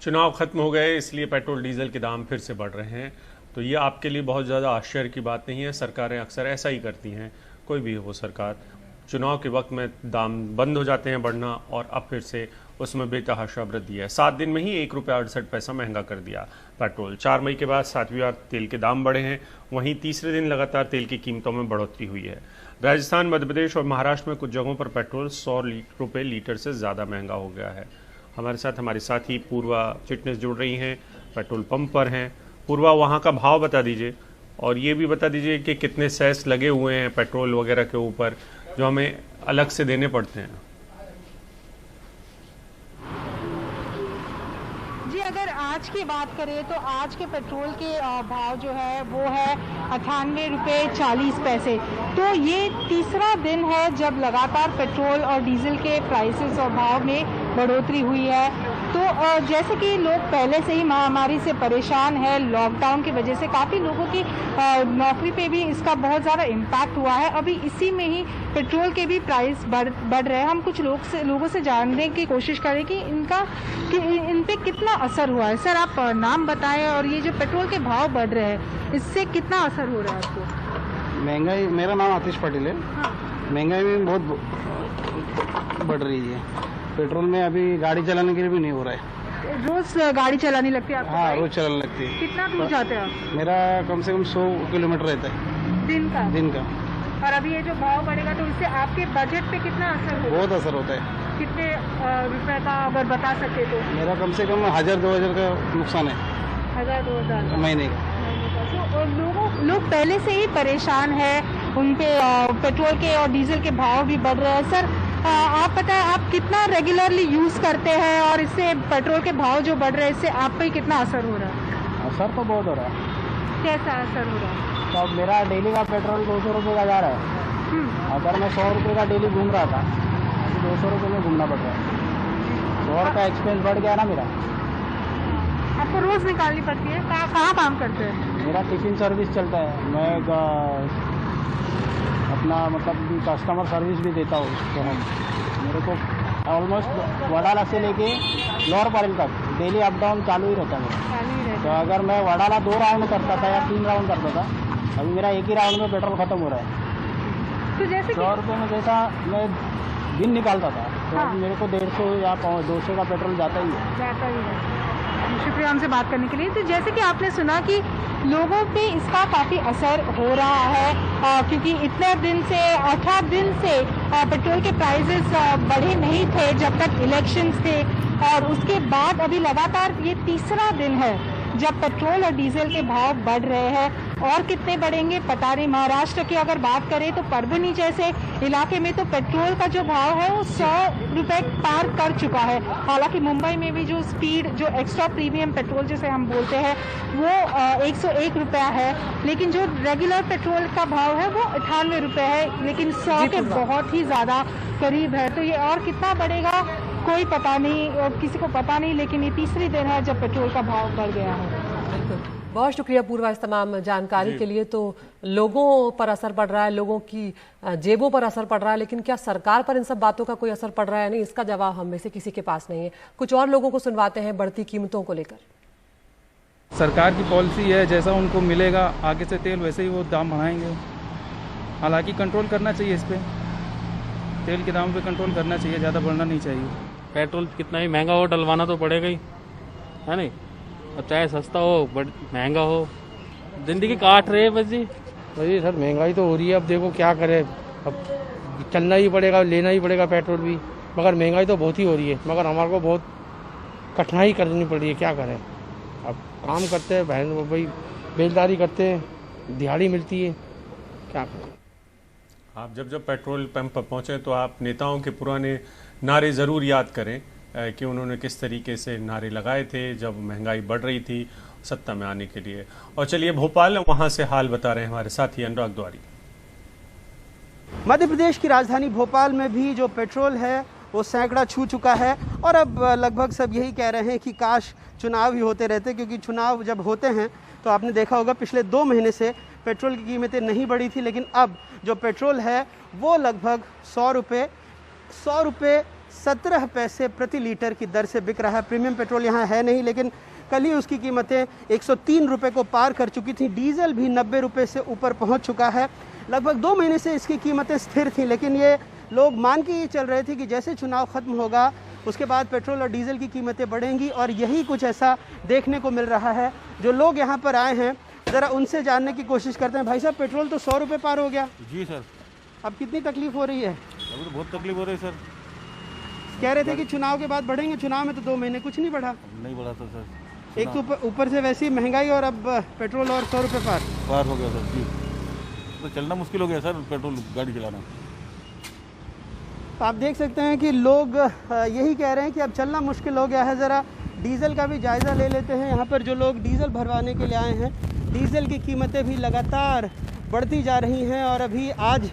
चुनाव खत्म हो गए इसलिए पेट्रोल डीजल के दाम फिर से बढ़ रहे हैं। तो ये आपके लिए बहुत ज़्यादा आश्चर्य की बात नहीं है। सरकारें अक्सर ऐसा ही करती हैं, कोई भी हो सरकार, चुनाव के वक्त में दाम बंद हो जाते हैं बढ़ना और अब फिर से उसमें बेतहाशा वृद्धि है। 7 दिन में ही 1 रुपया 68 पैसा महंगा कर दिया पेट्रोल। 4 मई के बाद 7वीं बार तेल के दाम बढ़े हैं। वहीं तीसरे दिन लगातार तेल की कीमतों में बढ़ोतरी हुई है। राजस्थान, मध्य प्रदेश और महाराष्ट्र में कुछ जगहों पर पेट्रोल 100 रुपये लीटर से ज़्यादा महंगा हो गया है। हमारे साथ हमारे साथी पूर्वा फिटनेस जुड़ रही हैं, पेट्रोल पंप पर हैं। पूर्वा, वहाँ का भाव बता दीजिए और ये भी बता दीजिए कि कितने सेस लगे हुए हैं पेट्रोल वगैरह के ऊपर जो हमें अलग से देने पड़ते हैं। जी, अगर आज की बात करें तो आज के पेट्रोल के भाव जो है वो है 98 रुपये 40 पैसे। तो ये तीसरा दिन है जब लगातार पेट्रोल और डीजल के प्राइसेस और भाव में बढ़ोतरी हुई है। तो जैसे कि लोग पहले से ही महामारी से परेशान है, लॉकडाउन की वजह से काफ़ी लोगों की नौकरी पे भी इसका बहुत ज़्यादा इम्पैक्ट हुआ है। अभी इसी में ही पेट्रोल के भी प्राइस बढ़ रहे हैं। हम कुछ लोगों से जानने की कोशिश करें कि इन पे कितना असर हुआ है। सर, आप नाम बताएं और ये जो पेट्रोल के भाव बढ़ रहे हैं इससे कितना असर हो रहा है आपको? महंगाई, मेरा नाम आतिश पटेल है। हाँ। महंगाई में बहुत बढ़ रही है। पेट्रोल में अभी गाड़ी चलाने के लिए भी नहीं हो रहा है। रोज गाड़ी चलानी लगती है आपको? हाँ, रोज चलाने लगती है। कितना दूर जाते हैं आप? मेरा कम से कम 100 किलोमीटर रहता है दिन का। और अभी ये जो भाव बढ़ेगा तो इससे आपके बजट पे कितना असर होगा? बहुत असर होता है। कितने रुपए का अगर बता सके तो? मेरा कम से कम 1000-2000 का नुकसान है 1000-2000 महीने का। तो लोग पहले से ही परेशान है, उन पे पेट्रोल के और डीजल के भाव भी बढ़ रहे हैं। सर, आप बताएं, आप कितना रेगुलरली यूज करते हैं और इससे पेट्रोल के भाव जो बढ़ रहे हैं इससे आप पे कितना असर हो रहा है? असर तो बहुत हो रहा है। कैसा असर हो रहा है? तो मेरा डेली का पेट्रोल 200 रुपये का जा रहा है। अगर मैं 100 रुपये का डेली घूम रहा था तो 200 रुपये में घूमना पड़ रहा है। 100 का एक्सपेंस बढ़ गया ना मेरा। आपको रोज निकालनी पड़ती है? कहाँ काम करते हैं? मेरा टिफिन सर्विस चलता है। मैं अपना मतलब कस्टमर सर्विस भी देता हूँ। तो मेरे को ऑलमोस्ट वडाला से लेके लोअर पारिल तक डेली अप डाउन चालू ही रहता है। तो अगर मैं वडाला 2 राउंड करता था या 3 राउंड करता था, अभी मेरा एक ही राउंड में पेट्रोल खत्म हो रहा है। तो जैसे 100 रुपये में जैसा मैं दिन निकालता था तो हाँ। मेरे को 150 या 200 का पेट्रोल जाता ही है। शुक्रिया हमसे बात करने के लिए। तो जैसे कि आपने सुना कि लोगों पे इसका काफ़ी असर हो रहा है क्योंकि इतने दिन से 18 दिन से पेट्रोल के प्राइसेस बढ़े नहीं थे जब तक इलेक्शंस थे और उसके बाद अभी लगातार ये तीसरा दिन है जब पेट्रोल और डीजल के भाव बढ़ रहे हैं। और कितने बढ़ेंगे पता नहीं। महाराष्ट्र की अगर बात करें तो परभणी जैसे इलाके में तो पेट्रोल का जो भाव है वो 100 रुपये पार कर चुका है। हालांकि मुंबई में भी जो स्पीड, जो एक्स्ट्रा प्रीमियम पेट्रोल जिसे हम बोलते हैं वो 101 रुपया है, लेकिन जो रेगुलर पेट्रोल का भाव है वो 98 रुपये है, लेकिन 100 के बहुत ही ज़्यादा करीब है। तो ये और कितना बढ़ेगा कोई पता नहीं, किसी को पता नहीं, लेकिन ये तीसरी दिन है जब पेट्रोल का भाव बढ़ गया है। बहुत शुक्रिया पूर्वा इस तमाम जानकारी के लिए। तो लोगों पर असर पड़ रहा है, लोगों की जेबों पर असर पड़ रहा है, लेकिन क्या सरकार पर इन सब बातों का कोई असर पड़ रहा है? नहीं, इसका जवाब हम में से किसी के पास नहीं है। कुछ और लोगों को सुनवाते हैं बढ़ती कीमतों को लेकर। सरकार की पॉलिसी है, जैसा उनको मिलेगा आगे से तेल वैसे ही वो दाम बढ़ाएंगे। हालांकि कंट्रोल करना चाहिए, इस पर तेल के दाम पे कंट्रोल करना चाहिए, ज़्यादा बढ़ना नहीं चाहिए। पेट्रोल कितना ही महंगा हो डलवाना तो पड़ेगा ही, है नहीं? अब चाहे सस्ता हो महंगा हो, जिंदगी काट रहे है बस जी। वही सर, महंगाई तो हो रही है। अब देखो क्या करें, अब चलना ही पड़ेगा, लेना ही पड़ेगा पेट्रोल भी, मगर महंगाई तो बहुत ही हो रही है। मगर हमारे को बहुत कठिनाई करनी पड़ रही है, क्या करें। अब काम करते हैं, बहन भाई बेलदारी करते हैं, दिहाड़ी मिलती है, क्या करें। आप जब पेट्रोल पंप पर पहुंचे तो आप नेताओं के पुराने नारे ज़रूर याद करें कि उन्होंने किस तरीके से नारे लगाए थे जब महंगाई बढ़ रही थी सत्ता में आने के लिए। और चलिए भोपाल, वहां से हाल बता रहे हैं हमारे साथी अनुराग द्वारी। मध्य प्रदेश की राजधानी भोपाल में भी जो पेट्रोल है वो सैकड़ा छू चुका है और अब लगभग सब यही कह रहे हैं कि काश चुनाव ही होते रहते, क्योंकि चुनाव जब होते हैं तो आपने देखा होगा पिछले 2 महीने से पेट्रोल की कीमतें नहीं बढ़ी थी, लेकिन अब जो पेट्रोल है वो लगभग 100 रुपये 17 पैसे प्रति लीटर की दर से बिक रहा है। प्रीमियम पेट्रोल यहाँ है नहीं, लेकिन कल ही उसकी कीमतें 103 रुपये को पार कर चुकी थी। डीजल भी 90 रुपये से ऊपर पहुँच चुका है। लगभग 2 महीने से इसकी कीमतें स्थिर थीं, लेकिन ये लोग मान के ये चल रहे थे कि जैसे चुनाव ख़त्म होगा उसके बाद पेट्रोल और डीजल की कीमतें बढ़ेंगी, और यही कुछ ऐसा देखने को मिल रहा है। जो लोग यहाँ पर आए हैं ज़रा उनसे जानने की कोशिश करते हैं। भाई साहब, पेट्रोल तो 100 रुपये पार हो गया। जी सर। अब कितनी तकलीफ हो रही है? अभी तो बहुत तकलीफ हो रही है सर। कह रहे थे कि चुनाव के बाद बढ़ेंगे, चुनाव में तो 2 महीने कुछ नहीं बढ़ा। नहीं बढ़ा था सर। एक तो ऊपर से वैसी महंगाई और अब पेट्रोल और 100 रुपये पार हो गया सर। जी, तो चलना मुश्किल हो गया सर, पेट्रोल गाड़ी चलाना। तो आप देख सकते हैं कि लोग यही कह रहे हैं कि अब चलना मुश्किल हो गया है। ज़रा डीज़ल का भी जायज़ा ले लेते हैं। यहाँ पर जो लोग डीज़ल भरवाने के लिए आए हैं, डीज़ल की कीमतें भी लगातार बढ़ती जा रही हैं और अभी आज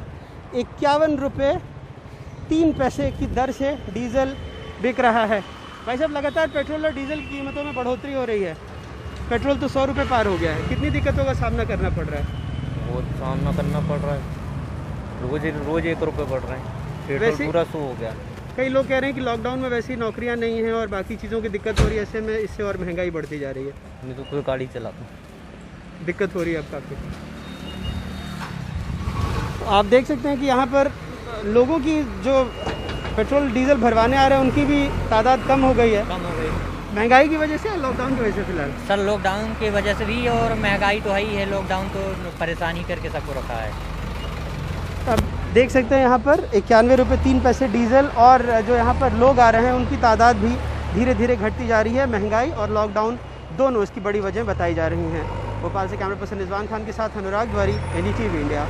51 रुपये 3 पैसे की दर से डीज़ल बिक रहा है। भाई साहब, लगातार पेट्रोल और डीज़ल की कीमतों में बढ़ोतरी हो रही है। पेट्रोल तो 100 रुपये पार हो गया है। कितनी दिक्कतों का सामना करना पड़ रहा है? बहुत सामना करना पड़ रहा है। रोज़ 1 रुपये बढ़ रहे हैं। पेट्रोल पूरा 100 हो गया। कई लोग कह रहे हैं कि लॉकडाउन में वैसी नौकरियां नहीं हैं और बाकी चीज़ों की दिक्कत हो रही है, ऐसे में इससे और महंगाई बढ़ती जा रही है। मैं तो कोई गाड़ी चलाता हूँ, दिक्कत हो रही है अब काफ़ी। तो आप देख सकते हैं कि यहाँ पर लोगों की जो पेट्रोल डीजल भरवाने आ रहे हैं उनकी भी तादाद कम हो गई है। कम हो गई महंगाई की वजह से या लॉकडाउन की वजह से? फिलहाल सर लॉकडाउन की वजह से भी, और महंगाई तो है ही है। लॉकडाउन तो परेशानी करके सबको रखा है। अब देख सकते हैं यहाँ पर 91 रुपये 3 पैसे डीजल, और जो यहाँ पर लोग आ रहे हैं उनकी तादाद भी धीरे धीरे घटती जा रही है। महंगाई और लॉकडाउन दोनों इसकी बड़ी वजह बताई जा रही हैं। भोपाल से कैमरा पर्सन रिजवान खान के साथ अनुराग द्वारी, NDTV इंडिया।